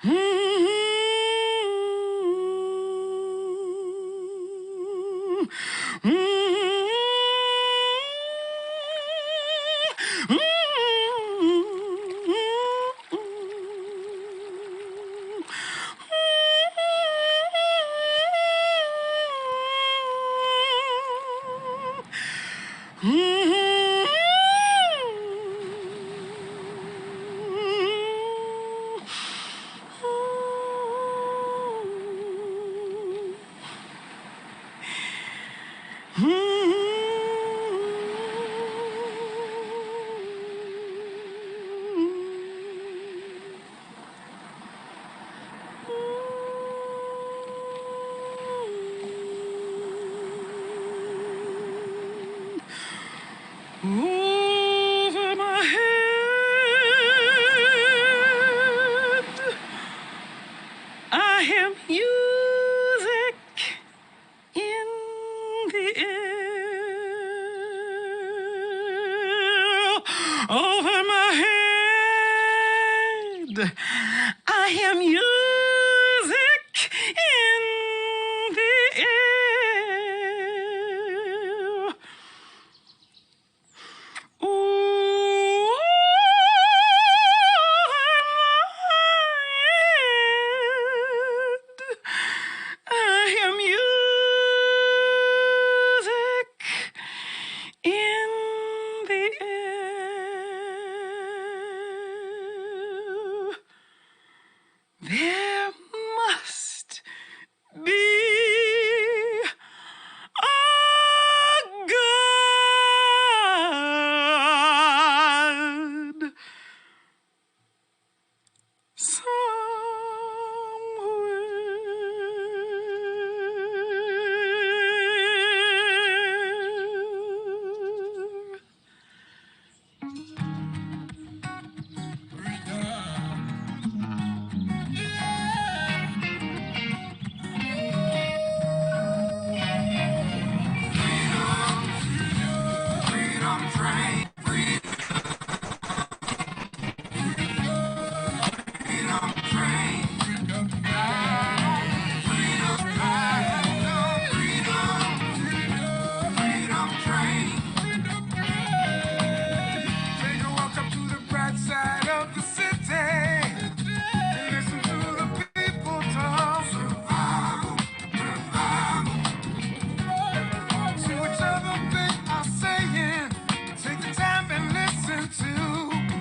Over my head, I hear music in the air. Over my head, I hear music in the air. Ooh, I hear music in the air. There must be a God somewhere.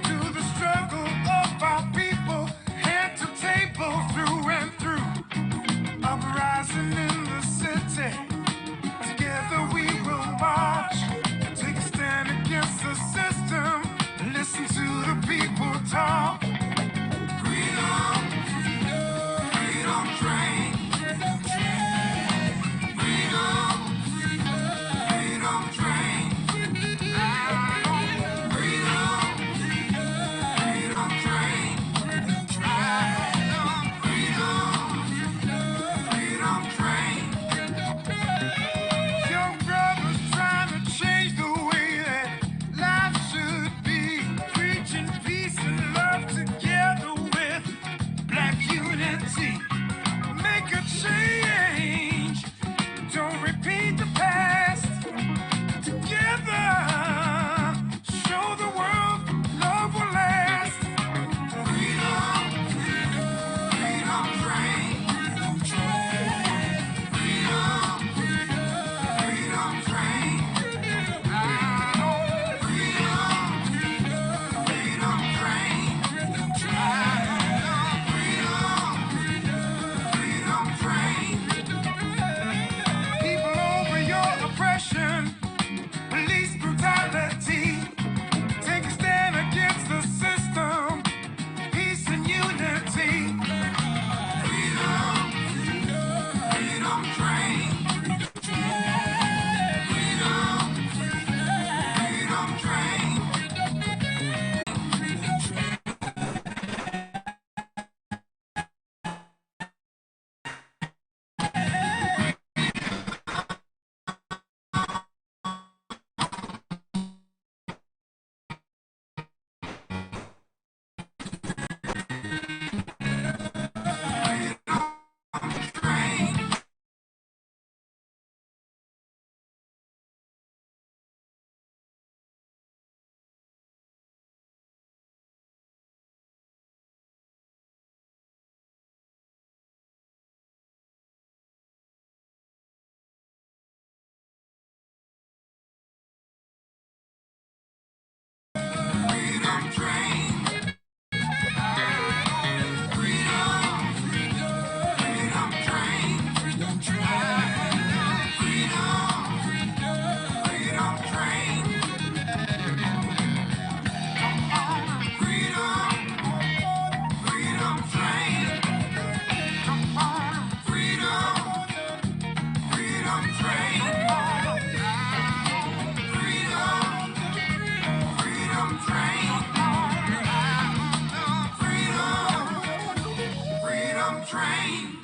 To the struggle of our people, hand to table. train.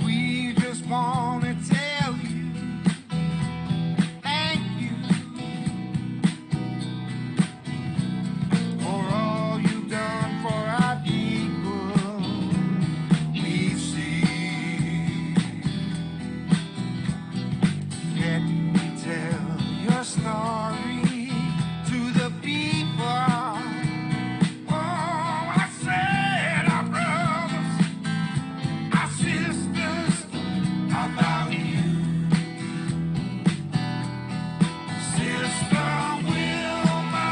We just want to tell you thank you for all you've done for our people. We see. Let me tell your story to the people. Oh, I said our brothers, our sisters, about you. Sister Wilma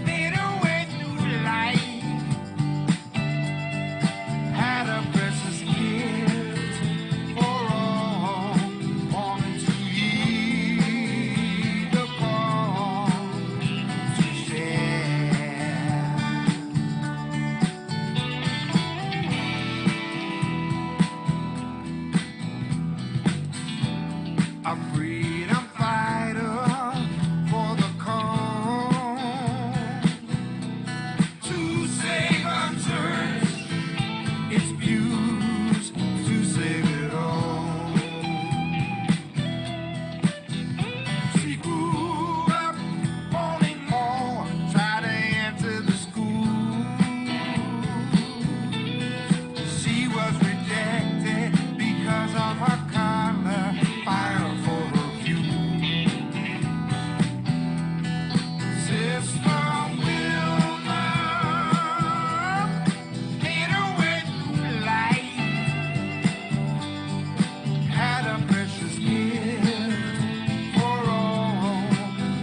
made her way through life, had a precious gift for all wanting to heed the call to share. A freedom fighter for the cause to save our church, its views to save it all. She grew up wanting more, tried to enter the school. She was rejected because of her color, fire for her view. Sister Wilma made her way through life, had a precious gift for all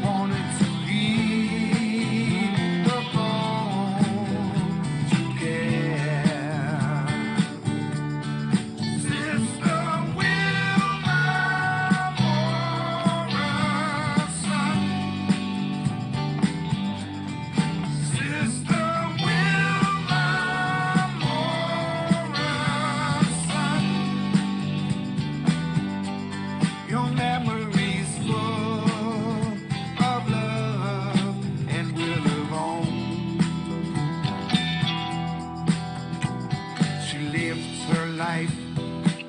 wanted to heed the call to care. Sister Wilma Morrison. Sister Wilma Morrison. Your memory's full of love and will live on. She lives her life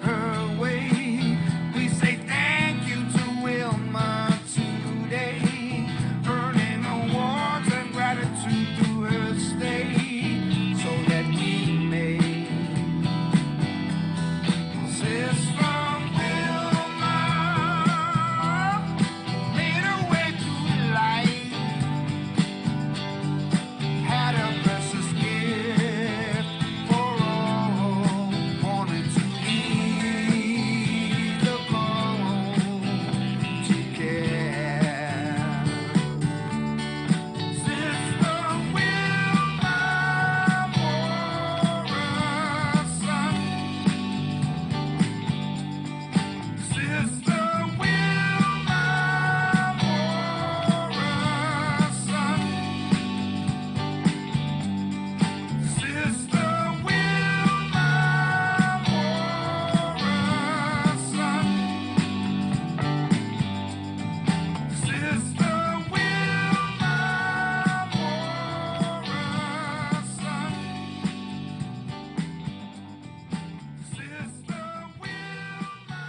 her way. We say thank you to Wilma today, earning awards and gratitude through her stay, so that we may. Sister Wilma made her way through life, had a precious gift for all wanted to heed the call to care. Sister Wilma Morrison. Sister Wilma Morrison. Sister Wilma Morrison. Sister Wilma Morrison. Sister Wilma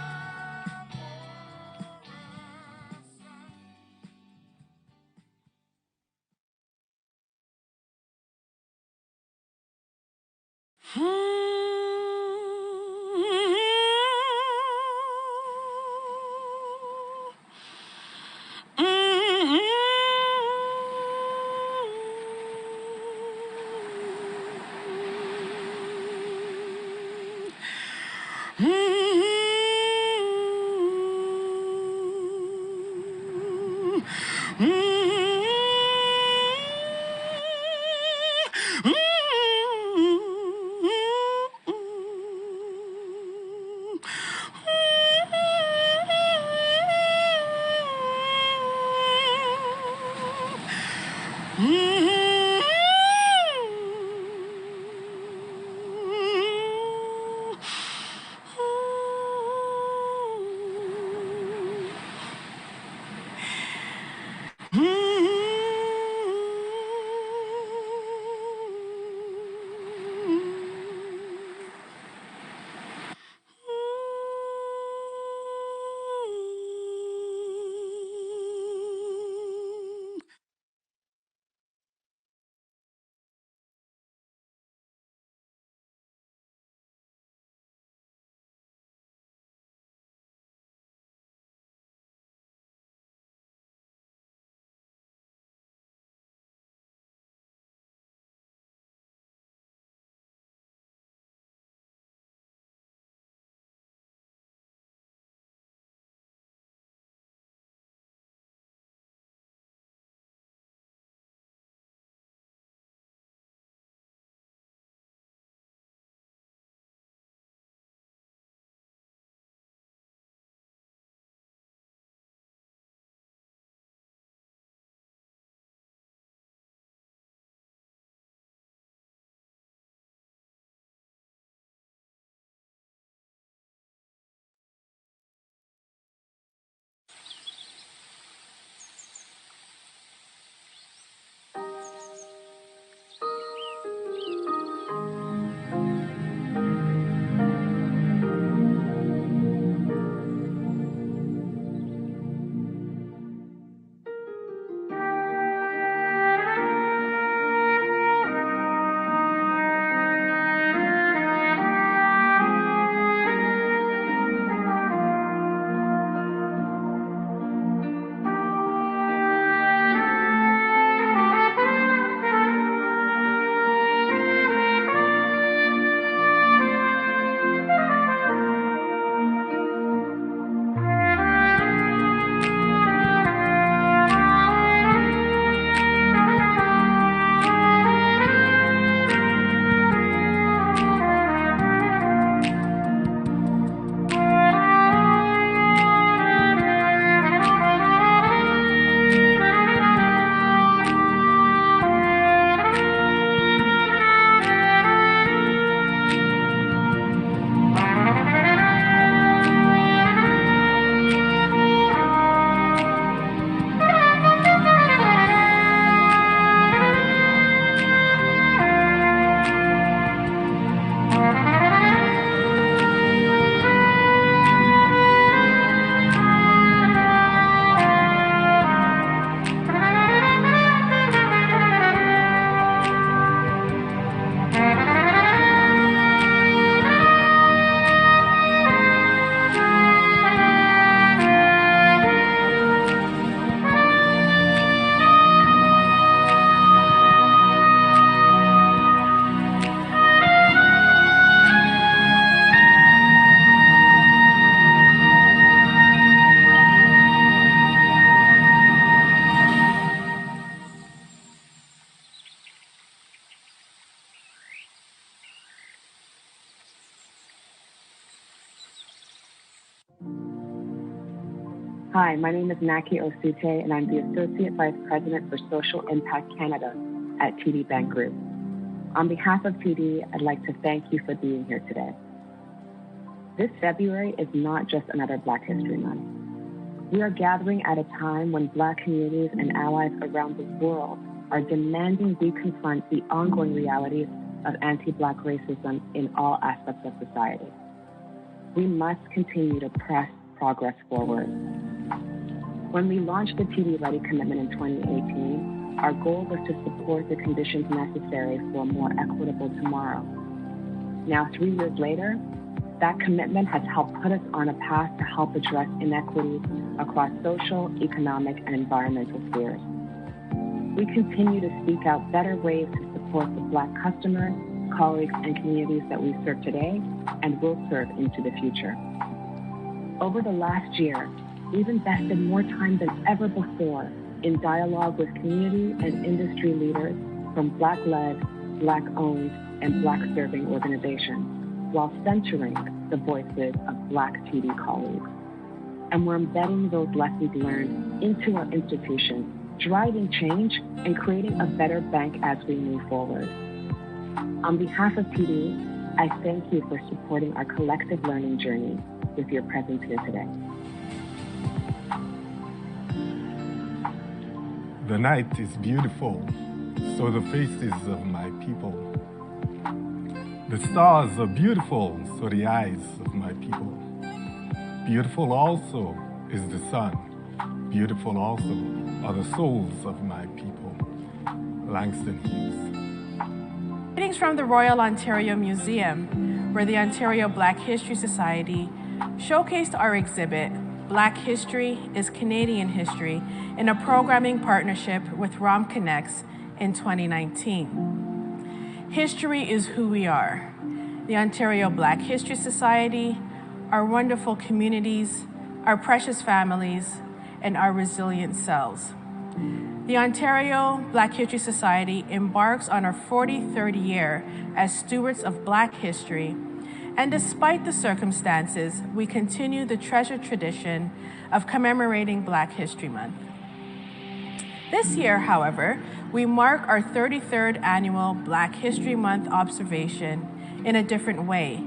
Hi, my name is Naki Osute, and I'm the Associate Vice President for Social Impact Canada at TD Bank Group. On behalf of TD, I'd like to thank you for being here today. This February is not just another Black History Month. We are gathering at a time when Black communities and allies around the world are demanding we confront the ongoing realities of anti-Black racism in all aspects of society. We must continue to press progress forward. When we launched the TD Ready commitment in 2018, our goal was to support the conditions necessary for a more equitable tomorrow. Now, 3 years later, that commitment has helped put us on a path to help address inequities across social, economic, and environmental spheres. We continue to seek out better ways to support the Black customers, colleagues, and communities that we serve today and will serve into the future. Over the last year, we've invested more time than ever before in dialogue with community and industry leaders from Black-led, Black-owned, and Black-serving organizations, while centering the voices of Black TD colleagues. And we're embedding those lessons learned into our institutions driving change and creating a better bank as we move forward. On behalf of TD, I thank you for supporting our collective learning journey with your presence here today. The night is beautiful, so the faces of my people. The stars are beautiful, so the eyes of my people. Beautiful also is the sun. Beautiful also are the souls of my people. Langston Hughes. Greetings from the Royal Ontario Museum, where the Ontario Black History Society showcased our exhibit, Black History is Canadian History, in a programming partnership with ROM Connects in 2019. History is who we are. The Ontario Black History Society, our wonderful communities, our precious families, and our resilient selves. The Ontario Black History Society embarks on our 43rd year as stewards of Black history, and despite the circumstances, we continue the treasured tradition of commemorating Black History Month. This year, however, we mark our 33rd annual Black History Month observation in a different way,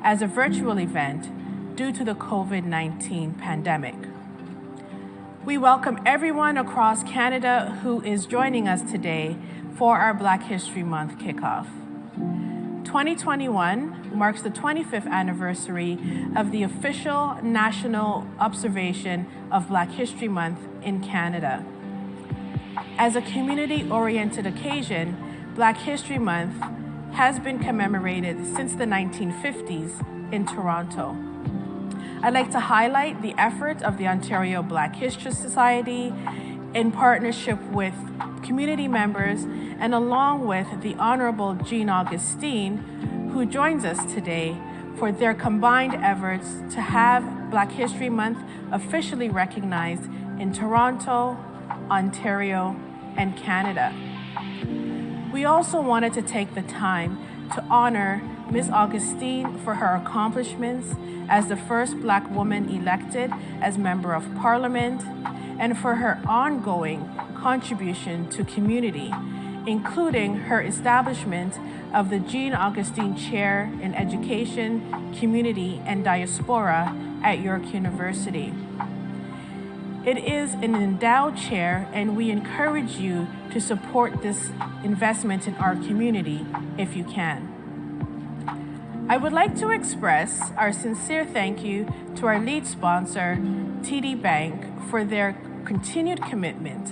as a virtual event due to the COVID-19 pandemic. We welcome everyone across Canada who is joining us today for our Black History Month kickoff. 2021 marks the 25th anniversary of the official national observation of Black History Month in Canada. As a community-oriented occasion, Black History Month has been commemorated since the 1950s in Toronto. I'd like to highlight the effort of the Ontario Black History Society in partnership with community members and along with the Honorable Jean Augustine, who joins us today for their combined efforts to have Black History Month officially recognized in Toronto, Ontario, and Canada. We also wanted to take the time to honor Ms. Augustine for her accomplishments as the first Black woman elected as Member of Parliament, and for her ongoing contribution to community, including her establishment of the Jean Augustine Chair in Education, Community, and Diaspora at York University. It is an endowed chair, and we encourage you to support this investment in our community if you can. I would like to express our sincere thank you to our lead sponsor, TD Bank, for their continued commitment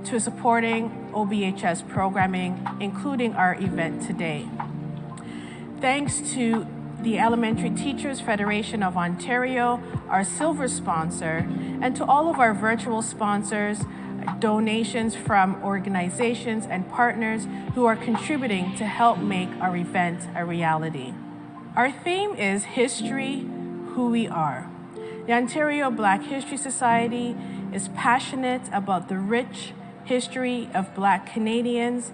to supporting OBHS programming, including our event today. Thanks to the Elementary Teachers Federation of Ontario, our silver sponsor, and to all of our virtual sponsors, donations from organizations and partners who are contributing to help make our event a reality. Our theme is History, Who We Are. The Ontario Black History Society is passionate about the rich history of Black Canadians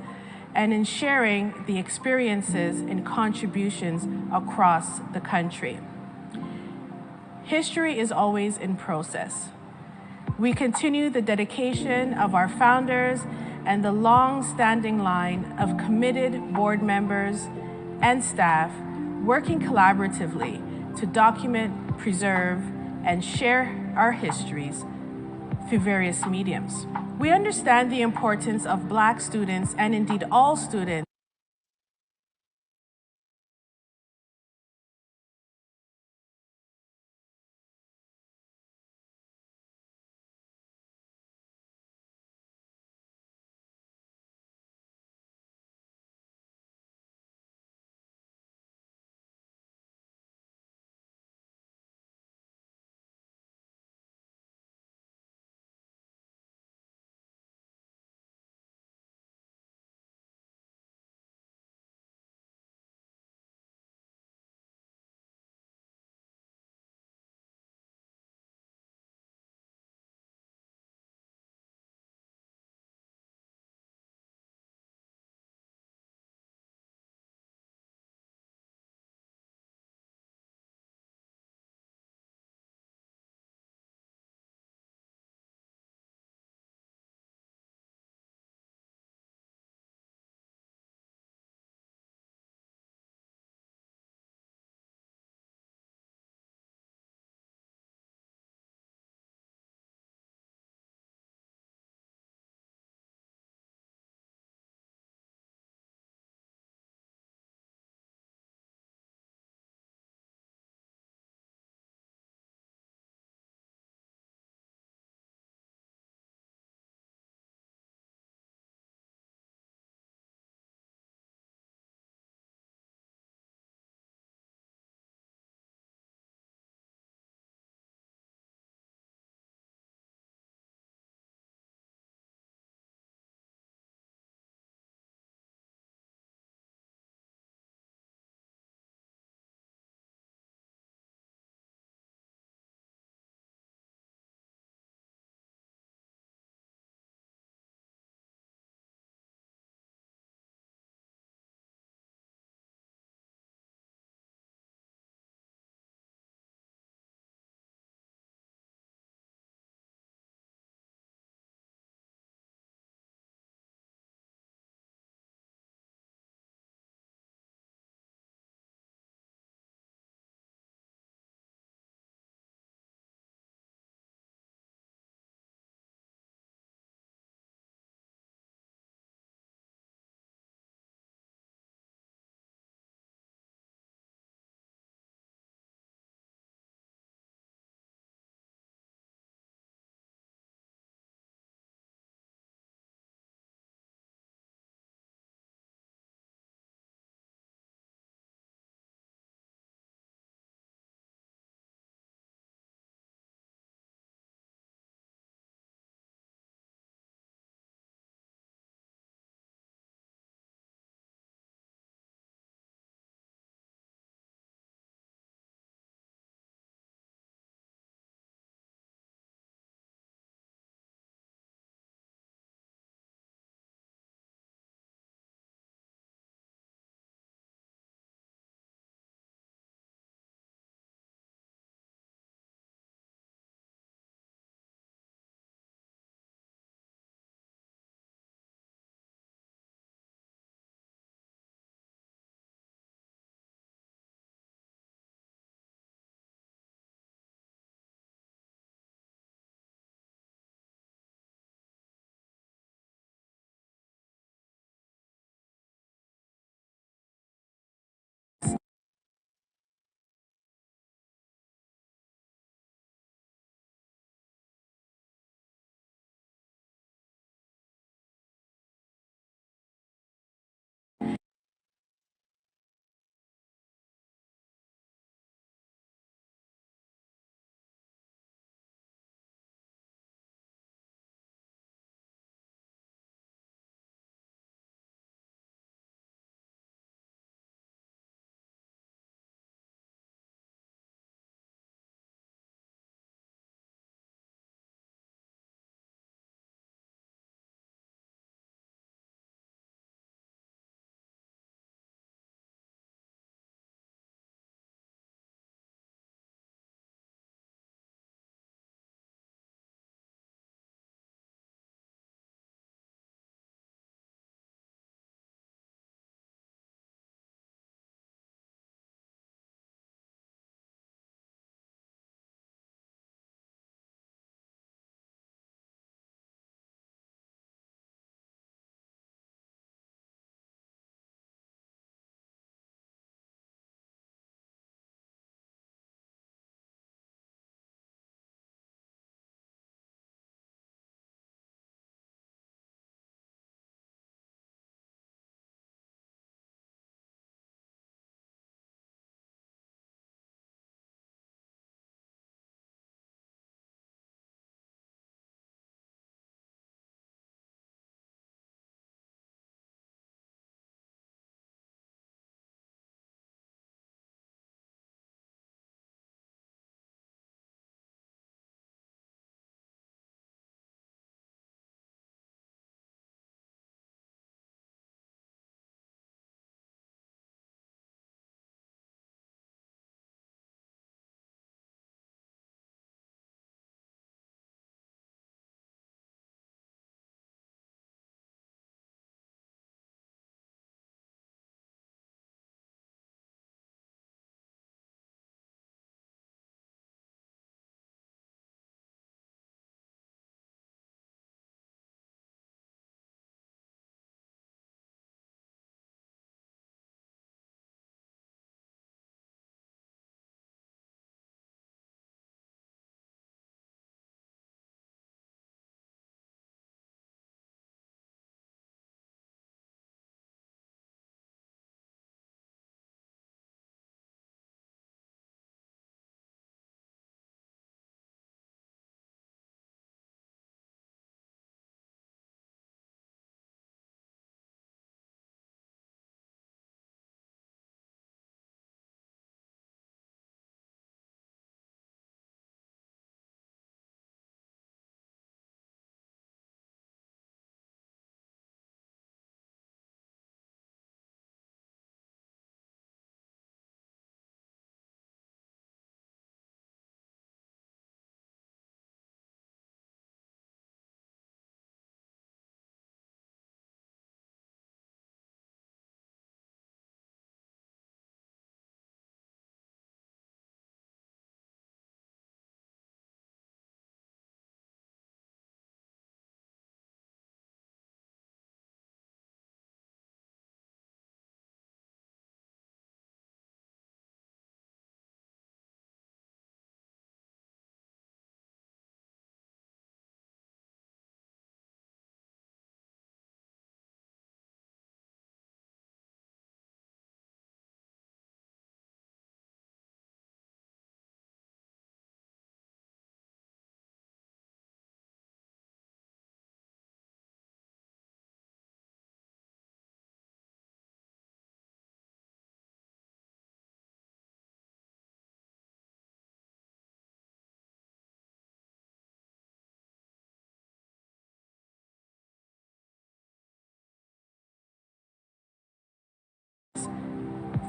and in sharing the experiences and contributions across the country. History is always in process. We continue the dedication of our founders and the long-standing line of committed board members and staff working collaboratively to document, preserve, and share our histories through various mediums. We understand the importance of Black students, and indeed all students,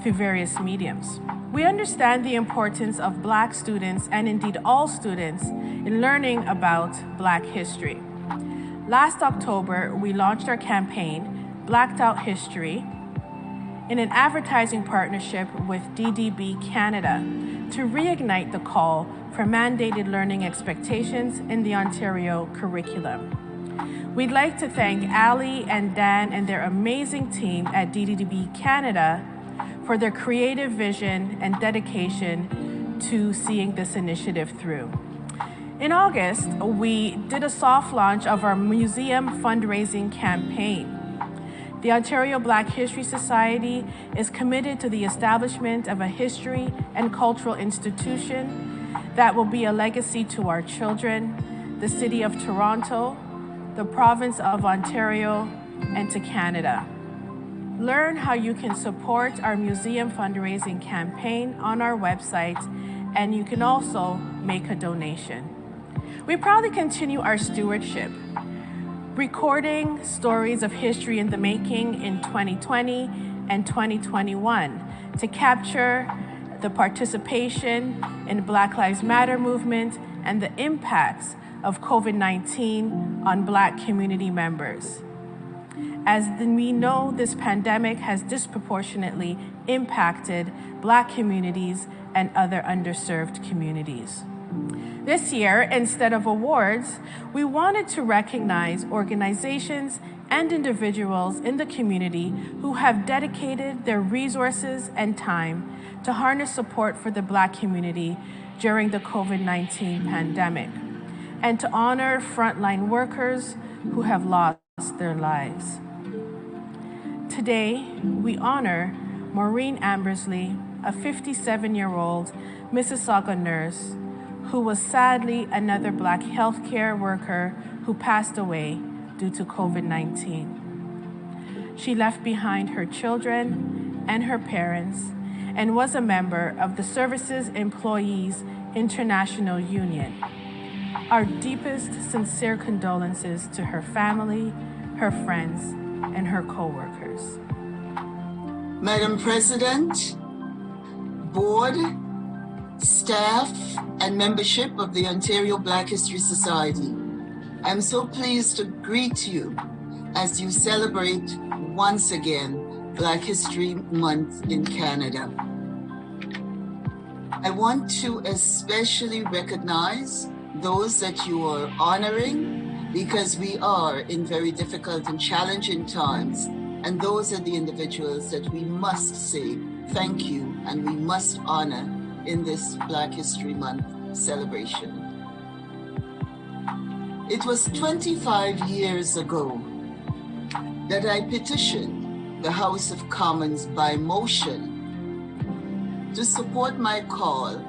through various mediums. We understand the importance of Black students, and indeed all students, in learning about Black history. Last October, we launched our campaign, Blacked Out History, in an advertising partnership with DDB Canada to reignite the call for mandated learning expectations in the Ontario curriculum. We'd like to thank Ali and Dan and their amazing team at DDB Canada for their creative vision and dedication to seeing this initiative through. In August, we did a soft launch of our museum fundraising campaign. The Ontario Black History Society is committed to the establishment of a history and cultural institution that will be a legacy to our children, the City of Toronto, the Province of Ontario, and to Canada. Learn how you can support our museum fundraising campaign on our website, and you can also make a donation. We proudly continue our stewardship, recording stories of history in the making in 2020 and 2021 to capture the participation in Black Lives Matter movement and the impacts of COVID-19 on Black community members. As we know, this pandemic has disproportionately impacted Black communities and other underserved communities. This year, instead of awards, we wanted to recognize organizations and individuals in the community who have dedicated their resources and time to harness support for the Black community during the COVID-19 pandemic, and to honor frontline workers who have lost their lives. Today, we honor Maureen Ambersley, a 57-year-old Mississauga nurse who was sadly another Black healthcare worker who passed away due to COVID-19. She left behind her children and her parents and was a member of the Services Employees International Union. Our deepest, sincere condolences to her family, her friends, and her co-workers. Madam President, Board, staff, and membership of the Ontario Black History Society, I'm so pleased to greet you as you celebrate once again Black History Month in Canada. I want to especially recognize those that you are honoring, because we are in very difficult and challenging times, and those are the individuals that we must say thank you and we must honor in this Black History Month celebration. It was 25 years ago that I petitioned the House of Commons by motion to support my call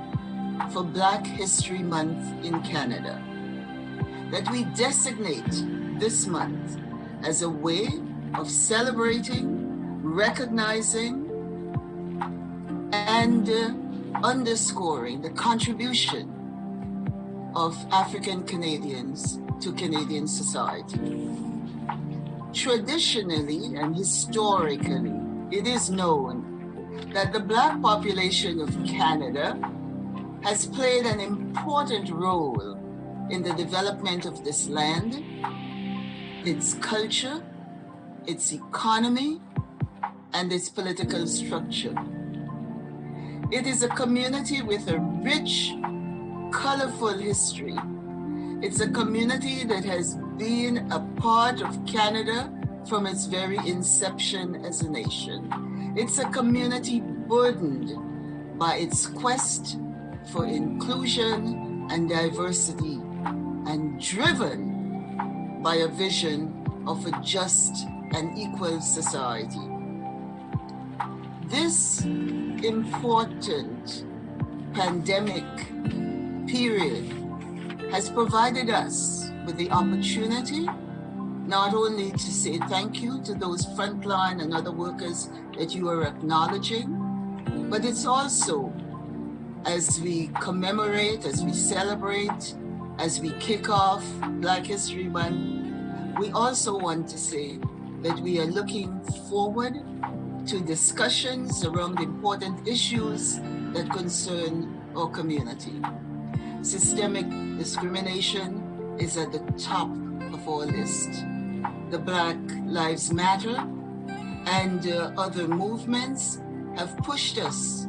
for Black History Month in Canada, that we designate this month as a way of celebrating, recognizing, and underscoring the contribution of African Canadians to Canadian society. Traditionally and historically, it is known that the Black population of Canada has played an important role in the development of this land, its culture, its economy, and its political structure. It is a community with a rich, colorful history. It's a community that has been a part of Canada from its very inception as a nation. It's a community burdened by its quest for inclusion and diversity, and driven by a vision of a just and equal society. This important pandemic period has provided us with the opportunity not only to say thank you to those frontline and other workers that you are acknowledging, but it's also, as we commemorate, as we celebrate, as we kick off Black History Month, we also want to say that we are looking forward to discussions around important issues that concern our community. Systemic discrimination is at the top of our list. The Black Lives Matter and other movements have pushed us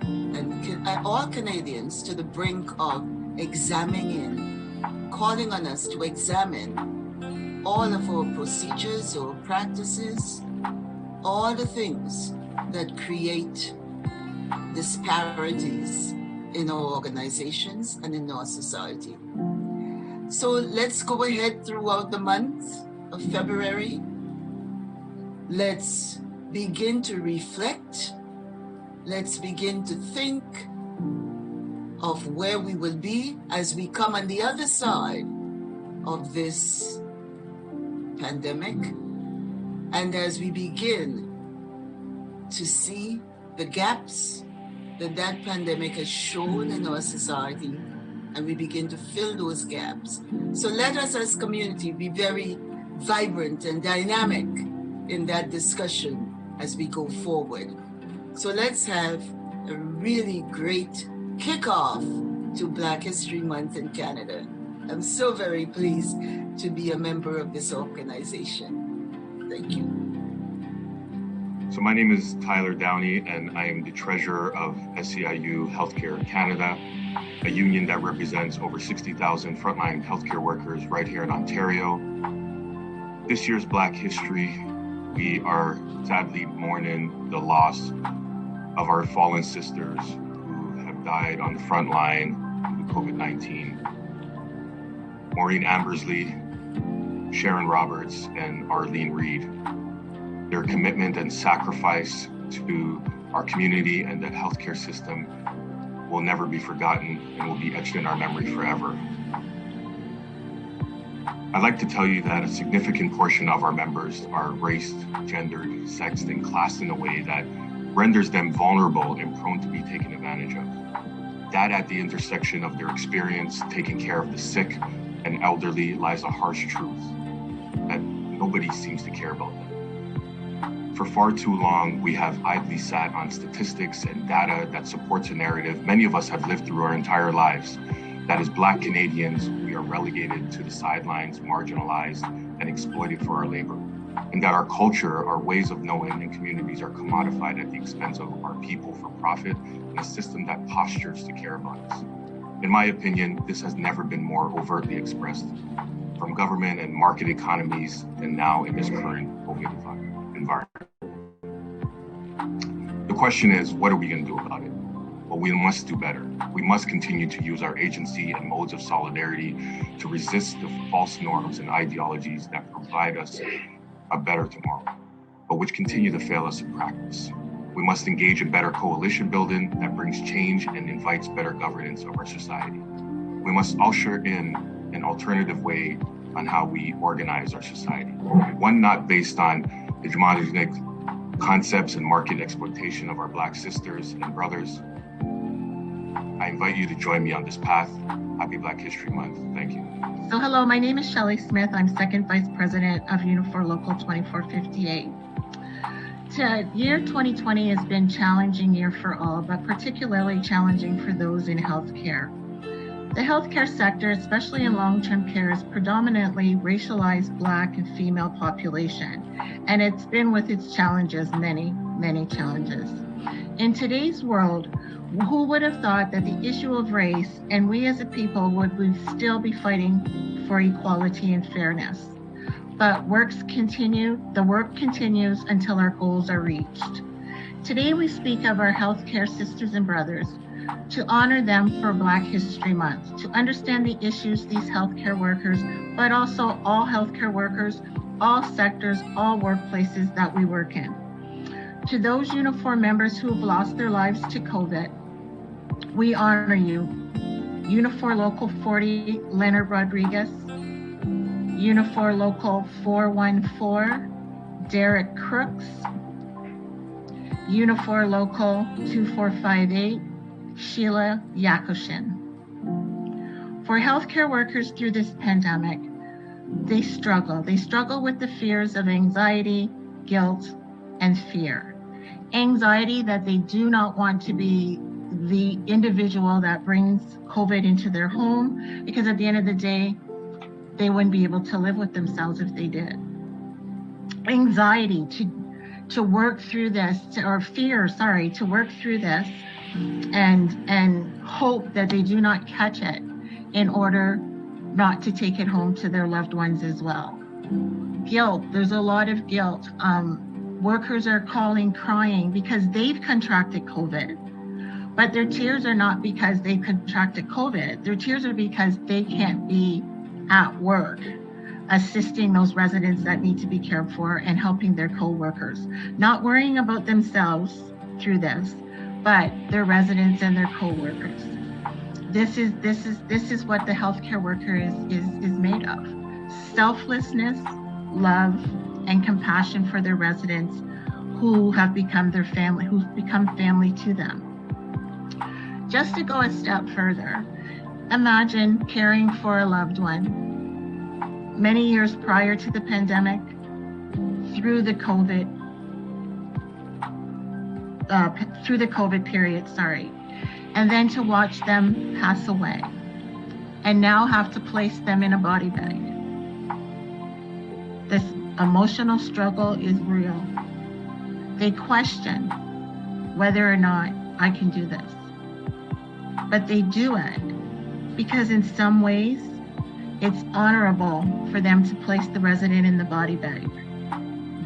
and all Canadians to the brink of examining, calling on us to examine all of our procedures or practices, all the things that create disparities in our organizations and in our society. So let's go ahead throughout the month of February. Let's begin to reflect. Let's begin to think of where we will be as we come on the other side of this pandemic, and as we begin to see the gaps that that pandemic has shown in our society, and we begin to fill those gaps. So let us as community be very vibrant and dynamic in that discussion as we go forward. So let's have a really great kickoff to Black History Month in Canada. I'm so very pleased to be a member of this organization. Thank you. So my name is Tyler Downey, and I am the treasurer of SEIU Healthcare Canada, a union that represents over 60,000 frontline healthcare workers right here in Ontario. This year's Black History, we are sadly mourning the loss of our fallen sisters who have died on the front line due to COVID-19. Maureen Ambersley, Sharon Roberts, and Arlene Reed. Their commitment and sacrifice to our community and the healthcare system will never be forgotten and will be etched in our memory forever. I'd like to tell you that a significant portion of our members are raced, gendered, sexed, and classed in a way that renders them vulnerable and prone to be taken advantage of. That at the intersection of their experience taking care of the sick and elderly lies a harsh truth that nobody seems to care about them. For far too long, we have idly sat on statistics and data that supports a narrative many of us have lived through our entire lives, that as Black Canadians, we are relegated to the sidelines, marginalized, and exploited for our labor, and that our culture, our ways of knowing, and communities are commodified at the expense of our people for profit in a system that postures to care about us. In my opinion, this has never been more overtly expressed from government and market economies than now in this current COVID environment. The question is, what are we going to do about it? Well, we must do better. We must continue to use our agency and modes of solidarity to resist the false norms and ideologies that provide us a better tomorrow, but which continue to fail us in practice. We must engage in better coalition building that brings change and invites better governance of our society. We must usher in an alternative way on how we organize our society, one not based on hegemonic concepts and market exploitation of our Black sisters and brothers. I invite you to join me on this path. Happy Black History Month. Thank you. So hello, my name is Shelley Smith. I'm second vice president of Unifor Local 2458. Year 2020 has been a challenging year for all, but particularly challenging for those in healthcare. The healthcare sector, especially in long-term care, is predominantly racialized Black and female population, and it's been with its challenges, many challenges. In today's world, who would have thought that the issue of race and we as a people would still be fighting for equality and fairness? But the work continues until our goals are reached. Today we speak of our healthcare sisters and brothers, to honor them for Black History Month, to understand the issues these healthcare workers, but also all healthcare workers, all sectors, all workplaces that we work in. To those uniform members who have lost their lives to COVID, we honor you. Unifor Local 40, Leonard Rodriguez. Unifor Local 414, Derek Crooks. Unifor Local 2458, Sheila Yakoshin. For healthcare workers through this pandemic, they struggle. They struggle with the fears of anxiety, guilt, and fear. Anxiety that they do not want to be the individual that brings COVID into their home, because at the end of the day, they wouldn't be able to live with themselves if they did. Anxiety to work through this, or fear, sorry, to work through this and hope that they do not catch it in order not to take it home to their loved ones as well. Guilt, there's a lot of guilt. Workers are calling, crying because they've contracted COVID, but their tears are not because they contracted COVID. Their tears are because they can't be at work assisting those residents that need to be cared for and helping their co-workers, not worrying about themselves through this, but their residents and their co-workers. This is what the healthcare worker is made of. Selflessness, love, and compassion for their residents who have become their family, who've become family to them. Just to go a step further, imagine caring for a loved one many years prior to the pandemic, through the COVID period, and then to watch them pass away and now have to place them in a body bag. This emotional struggle is real. They question whether or not I can do this, but they do it because in some ways it's honorable for them to place the resident in the body bag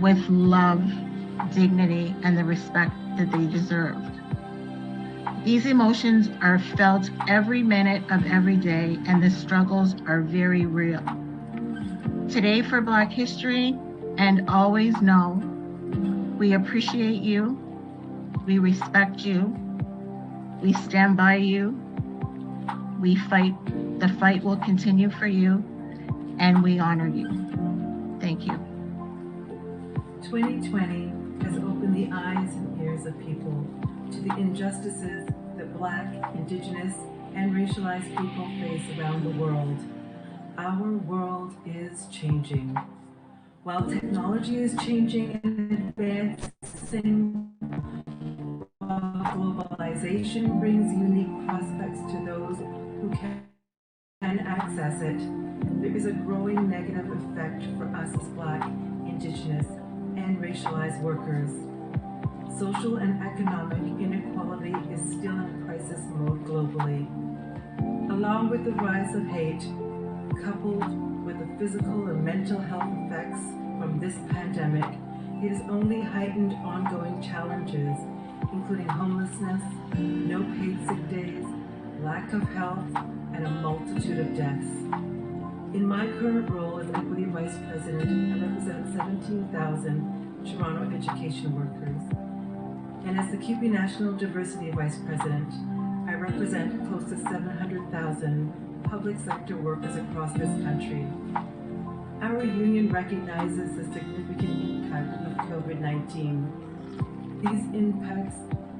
with love, dignity, and the respect that they deserved. These emotions are felt every minute of every day, and the struggles are very real. Today for Black History, and always know, we appreciate you, we respect you, we stand by you, we fight, the fight will continue for you, and we honor you. Thank you. 2020 has opened the eyes and ears of people to the injustices that Black, Indigenous, and racialized people face around the world. Our world is changing. While technology is changing and advancing, while globalization brings unique prospects to those who can access it, there is a growing negative effect for us as Black, Indigenous, and racialized workers. Social and economic inequality is still in crisis mode globally. Along with the rise of hate, coupled with the physical and mental health effects from this pandemic, it has only heightened ongoing challenges, including homelessness, no paid sick days, lack of health, and a multitude of deaths. In my current role as Equity Vice President, I represent 17,000 Toronto education workers. And as the CUPE National Diversity Vice President, I represent close to 700,000 public sector workers across this country. Our union recognizes the significant impact of COVID-19. These impacts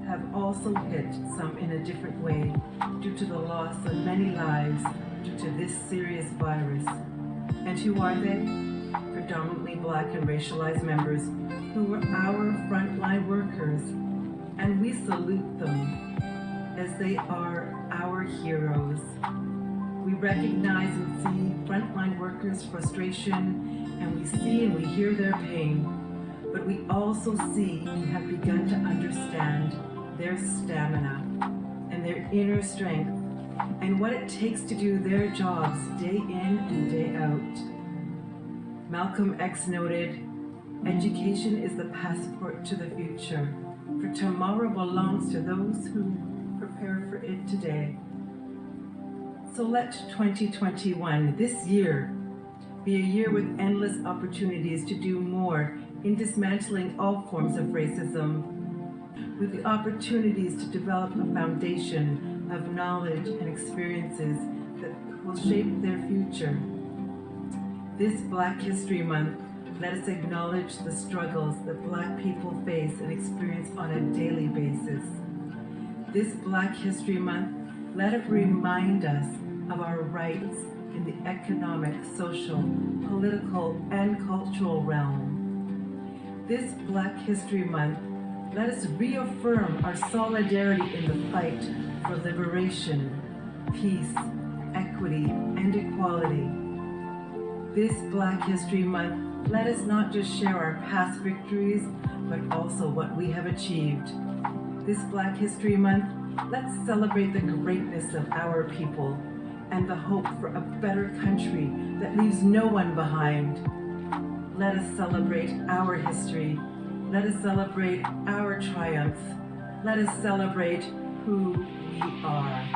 have also hit some in a different way due to the loss of many lives due to this serious virus. And who are they? Predominantly Black and racialized members who are our frontline workers, and we salute them as they are our heroes. We recognize and see frontline workers' frustration, and we see and we hear their pain, but we also see and have begun to understand their stamina and their inner strength and what it takes to do their jobs day in and day out. Malcolm X noted, "Education is the passport to the future, for tomorrow belongs to those who prepare for it today." So let 2021, this year, be a year with endless opportunities to do more in dismantling all forms of racism, with the opportunities to develop a foundation of knowledge and experiences that will shape their future. This Black History Month, let us acknowledge the struggles that Black people face and experience on a daily basis. This Black History Month, let it remind us of our rights in the economic, social, political, and cultural realm. This Black History Month, let us reaffirm our solidarity in the fight for liberation, peace, equity, and equality. This Black History Month, let us not just share our past victories, but also what we have achieved. This Black History Month, let's celebrate the greatness of our people and the hope for a better country that leaves no one behind. Let us celebrate our history. Let us celebrate our triumph. Let us celebrate who we are.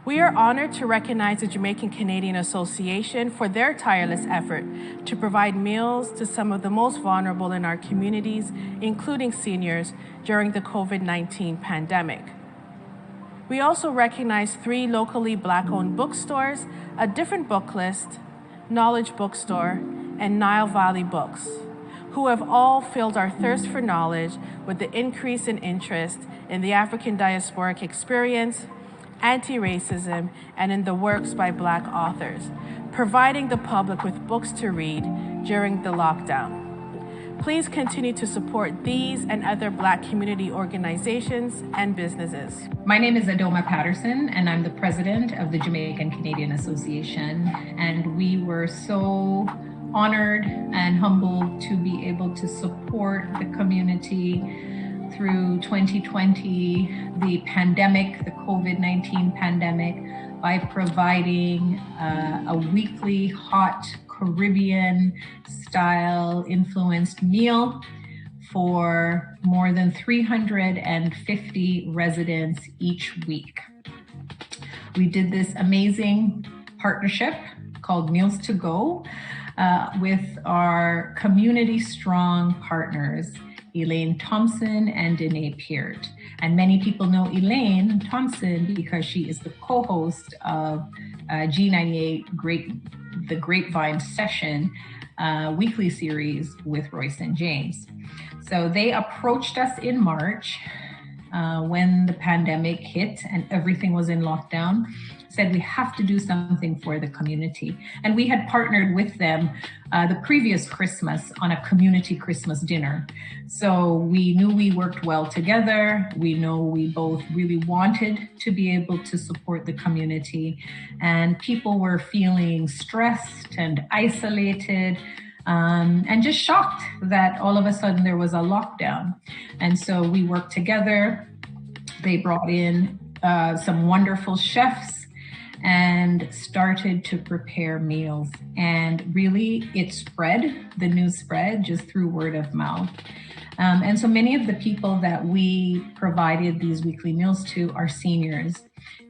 We are honored to recognize the Jamaican Canadian Association for their tireless effort to provide meals to some of the most vulnerable in our communities, including seniors, during the COVID-19 pandemic. We also recognize 3 locally Black-owned bookstores, a different book list, Knowledge Bookstore, and Nile Valley Books, who have all filled our thirst for knowledge with the increase in interest in the African diasporic experience, anti-racism, and in the works by Black authors, providing the public with books to read during the lockdown. Please continue to support these and other Black community organizations and businesses. My name is Adoma Patterson, and I'm the president of the Jamaican Canadian Association. And we were so honored and humbled to be able to support the community through 2020, the pandemic, the COVID-19 pandemic, by providing a weekly hot Caribbean style influenced meal for more than 350 residents each week. We did this amazing partnership called Meals to Go with our community strong partners, Elaine Thompson and Danae Peart. And many people know Elaine Thompson because she is the co-host of G98 The Grapevine Session weekly series with Royce and James. So they approached us in March when the pandemic hit and everything was in lockdown, said we have to do something for the community. And we had partnered with them the previous Christmas on a community Christmas dinner. So we knew we worked well together. We know we both really wanted to be able to support the community. And people were feeling stressed and isolated and just shocked that all of a sudden there was a lockdown. And so we worked together. They brought in some wonderful chefs and started to prepare meals. And really it spread, the news spread just through word of mouth. And so many of the people that we provided these weekly meals to are seniors,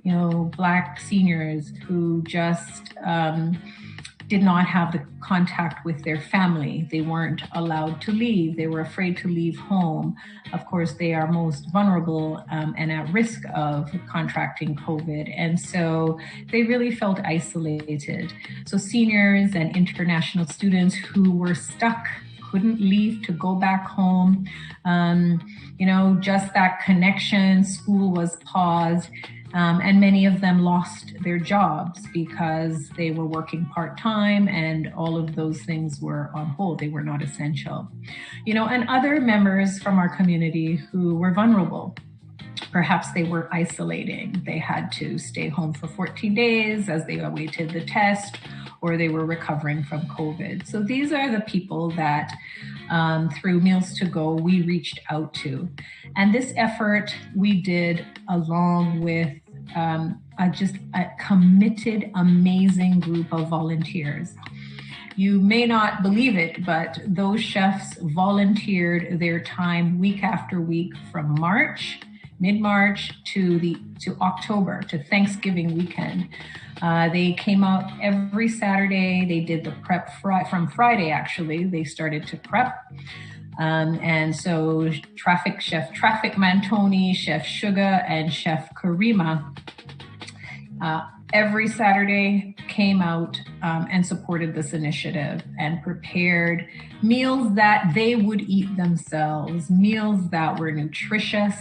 you know, Black seniors who just did not have the contact with their family. They weren't allowed to leave. They were afraid to leave home. Of course, they are most vulnerable and at risk of contracting COVID. And so they really felt isolated. So seniors and international students who were stuck, couldn't leave to go back home, you know, just that connection, school was paused. And many of them lost their jobs because they were working part-time and all of those things were on hold. They were not essential. You know, and other members from our community who were vulnerable. Perhaps they were isolating. They had to stay home for 14 days as they awaited the test, or they were recovering from COVID. So these are the people that through Meals to Go, we reached out to. And this effort we did along with just a committed, amazing group of volunteers. You may not believe it, but those chefs volunteered their time week after week from mid-March to October, to Thanksgiving weekend. They came out every Saturday. They did the prep from Friday, actually. They started to prep. And so Chef Traffic Mantoni, Chef Sugar, and Chef Karima every Saturday came out and supported this initiative and prepared meals that they would eat themselves, meals that were nutritious,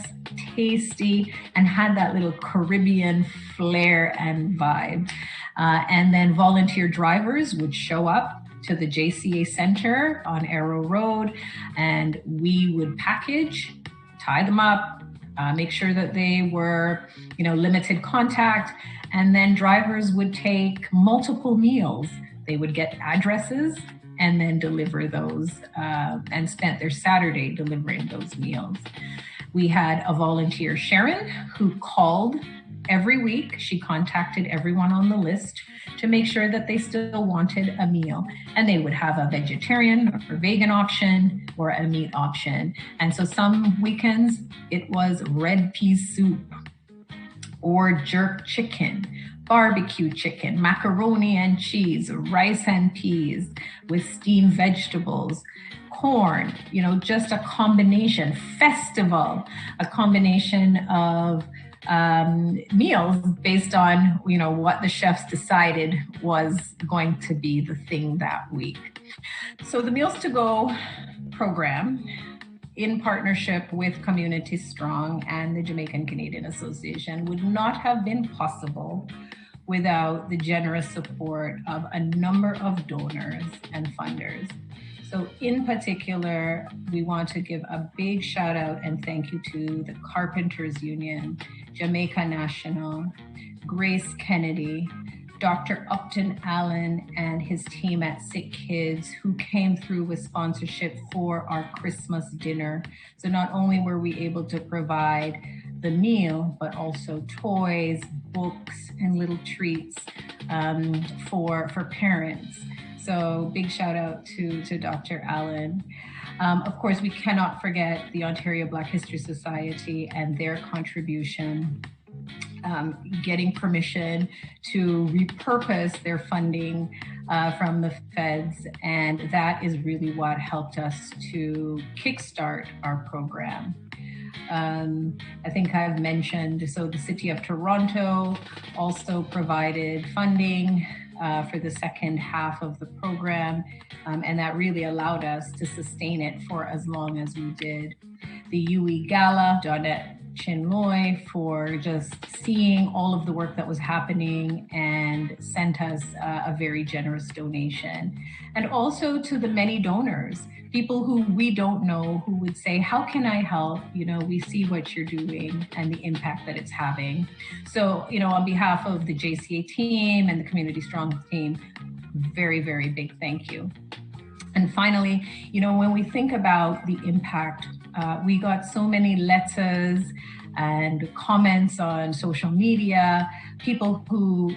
tasty, and had that little Caribbean flair and vibe. And then volunteer drivers would show up to the JCA Center on Arrow Road, and we would package, tie them up, make sure that they were, limited contact, and then drivers would take multiple meals. They would get addresses and then deliver those, and spent their Saturday delivering those meals. We had a volunteer, Sharon, who called every week. She contacted everyone on the list to make sure that they still wanted a meal. And they would have a vegetarian or vegan option or a meat option. And so some weekends it was red pea soup or jerk chicken, barbecue chicken, macaroni and cheese, rice and peas with steamed vegetables, corn, just a combination, festival, a combination of meals based on, what the chefs decided was going to be the thing that week. So the Meals to Go program, in partnership with Community Strong and the Jamaican Canadian Association, would not have been possible without the generous support of a number of donors and funders. So in particular, we want to give a big shout out and thank you to the Carpenters Union, Jamaica National, Grace Kennedy, Dr. Upton Allen and his team at Sick Kids, who came through with sponsorship for our Christmas dinner. So not only were we able to provide the meal, but also toys, books, and little treats for parents. So big shout out to Dr. Allen. Of course, we cannot forget the Ontario Black History Society and their contribution, getting permission to repurpose their funding from the feds. And that is really what helped us to kickstart our program. I think I've mentioned, so the City of Toronto also provided funding for the second half of the program, and that really allowed us to sustain it for as long as we did. The UE Gala, Donette Chinloy, for just seeing all of the work that was happening and sent us a very generous donation. And also to the many donors, people who we don't know, who would say, how can I help? We see what you're doing and the impact that it's having. So, on behalf of the JCA team and the Community Strong team, very, very big thank you. And finally, when we think about the impact, we got so many letters and comments on social media, people who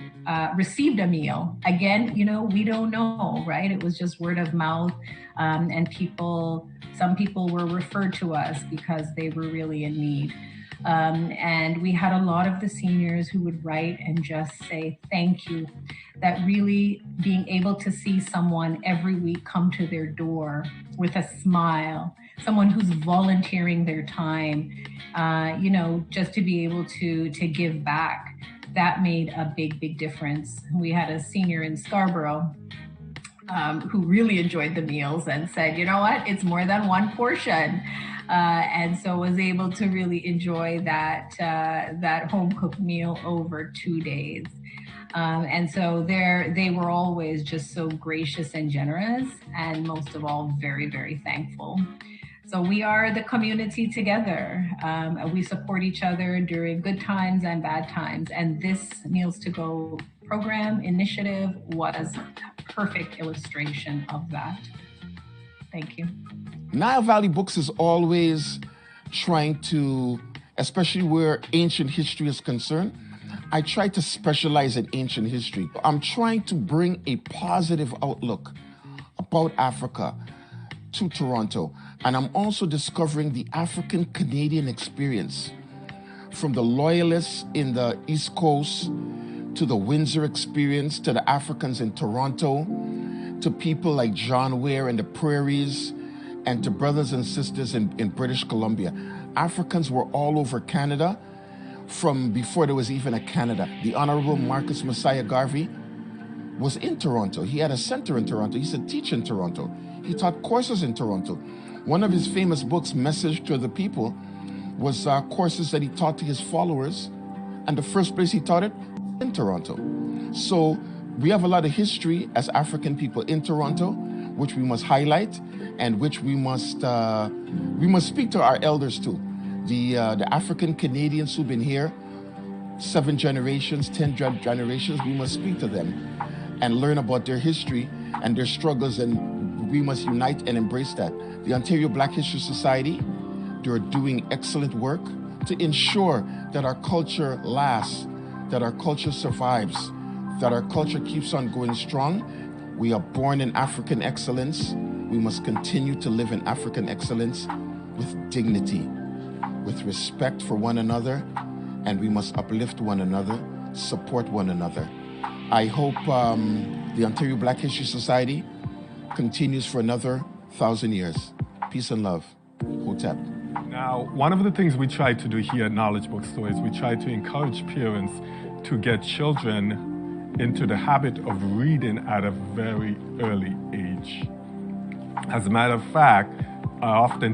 received a meal. Again, we don't know, right? It was just word of mouth. And some people were referred to us because they were really in need. And we had a lot of the seniors who would write and just say thank you. That really being able to see someone every week come to their door with a smile, someone who's volunteering their time, just to be able to give back, that made a big, big difference. We had a senior in Scarborough who really enjoyed the meals and said, you know what, it's more than one portion. And so was able to really enjoy that home-cooked meal over 2 days. And so they were always just so gracious and generous, and most of all, very, very thankful. So we are the community together. We support each other during good times and bad times. And this Meals to Go program initiative was a perfect illustration of that. Thank you. Nile Valley Books is always trying to, especially where ancient history is concerned, I try to specialize in ancient history. I'm trying to bring a positive outlook about Africa to Toronto. And I'm also discovering the African Canadian experience, from the loyalists in the East Coast to the Windsor experience, to the Africans in Toronto, to people like John Ware in the prairies, and to brothers and sisters in British Columbia. Africans were all over Canada from before there was even a Canada. The Honorable Marcus Messiah Garvey was in Toronto. He had a center in Toronto. He used to teach in Toronto. He taught courses in Toronto. One of his famous books, Message to the People, was courses that he taught to his followers. And the first place he taught it, in Toronto. So we have a lot of history as African people in Toronto, which we must highlight and which we must speak to our elders too. The African Canadians who've been here 7 generations, 10 generations, we must speak to them and learn about their history and their struggles, and we must unite and embrace that. The Ontario Black History Society, they're doing excellent work to ensure that our culture lasts, that our culture survives, that our culture keeps on going strong. We are born in African excellence. We must continue to live in African excellence with dignity, with respect for one another, and we must uplift one another, support one another. I hope the Ontario Black History Society continues for another 1,000 years. Peace and love. Hotep. Now, one of the things we try to do here at Knowledge Bookstore is we try to encourage parents to get children into the habit of reading at a very early age. As a matter of fact, I often